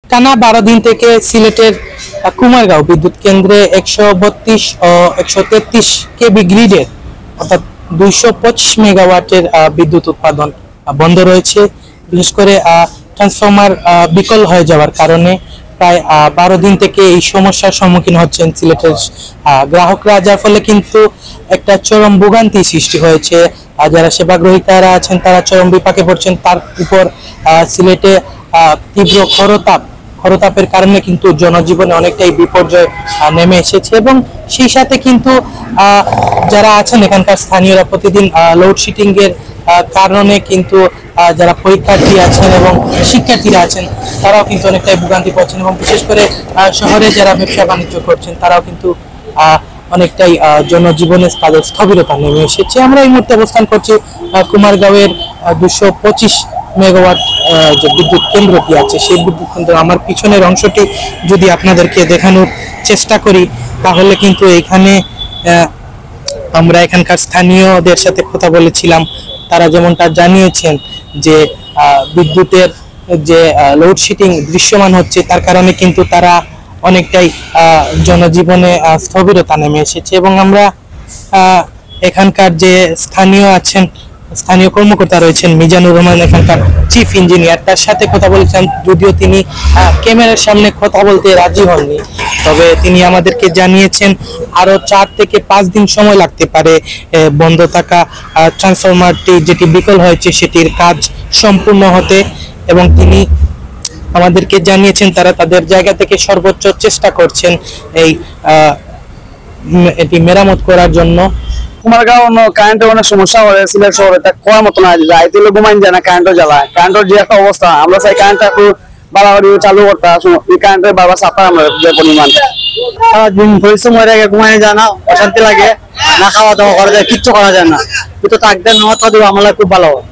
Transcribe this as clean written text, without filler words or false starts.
টানা 12 দিন থেকে সিলেটের কুমারগাঁও বিদ্যুৎ কেন্দ্রে 132 ও 133 কেবি গ্রিডের অর্থাৎ 225 মেগাওয়াটের বিদ্যুৎ উৎপাদন বন্ধ রয়েছে। বিশেষ করে ট্রান্সফরমার বিকল হয়ে যাওয়ার কারণে প্রায় 12 দিন থেকে এই সমস্যার সম্মুখীন হচ্ছেন সিলেটের গ্রাহকরা, যার ফলে কিন্তু একটা চরম ভোগান্তি সৃষ্টি হয়েছে। যারা সেবাগ্রহীতারা আছেন তারা চরম বিপাকে পড়ছেন। তার উপর সিলেটে তীব্র খরতাপের কারণে কিন্তু জনজীবনে অনেকটাই বিপর্যয় নেমে এসেছে এবং সেই সাথে কিন্তু যারা আছেন এখানকার স্থানীয়রা প্রতিদিন লোডশেডিং এর কারণে কিন্তু যারা পরীক্ষার্থী আছেন এবং শিক্ষার্থীরা আছেন তারাও কিন্তু অনেকটাই ভোগান্তি পাচ্ছেন এবং বিশেষ করে শহরে যারা ব্যবসা বাণিজ্য করছেন তারাও কিন্তু অনেকটাই জনজীবনে তাদের স্থবিরতা নেমে এসেছে। আমরা এই মুহূর্তে অবস্থান করছি কুমারগাঁওয়ের 225 মেগাওয়াট যে বিদ্যুৎ কেন্দ্রটি আছে সেই বিদ্যুৎ কেন্দ্র। আমার পিছনের অংশটি যদি আপনাদেরকে দেখানোর চেষ্টা করি তাহলে কিন্তু এখানে আমরা এখানকার স্থানীয়দের সাথে কথা বলেছিলাম। তারা যেমনটা জানিয়েছেন যে বিদ্যুতের যে লোডশেডিং দৃশ্যমান হচ্ছে তার কারণে কিন্তু তারা অনেকটাই জনজীবনে স্থবিরতা নেমে এসেছে এবং আমরা এখানকার যে স্থানীয় কর্মকর্তা রয়েছেন মিজানুর রহমান, এখানকার চিফ ইঞ্জিনিয়ার, তার সাথে কথা বলেছিলাম। যদিও তিনি ক্যামেরার সামনে কথা বলতে রাজি হননি, তবে তিনি আমাদেরকে জানিয়েছেন আরো 4 থেকে 5 দিন সময় লাগতে পারে বন্ধ থাকা ট্রান্সফরমারটি যেটি বিকল হয়েছে সেটির কাজ সম্পূর্ণ হতে, এবং তিনি আমাদেরকে জানিয়েছেন তারা তাদের জায়গা থেকে সর্বোচ্চ চেষ্টা করছেন এটি মেরামত করার জন্য। কুমারগাঁও কারেন্টের অনেক সমস্যা হয় সিলেট শহরে, তা করার মতো না, রাইতে ঘুমাইন যায় না, কারেন্টও জ্বালায়। কারেন্টের যে একটা অবস্থা, আমরা চাই কারেন্টটা একটু বাড়াবাড়ি চালু করতে। এই কারেন্টের বারবার চাপা আমরা যে পরিমাণ সারাদিন পরিশ্রম হয়ে থাকে, ঘুমাই যায় না, অশান্তি লাগে, না খাওয়া দাওয়া করা যায়, কিচ্ছু করা যায় না। কিন্তু তাকদের নেওয়াটা দেবো আমার খুব ভালো হয়।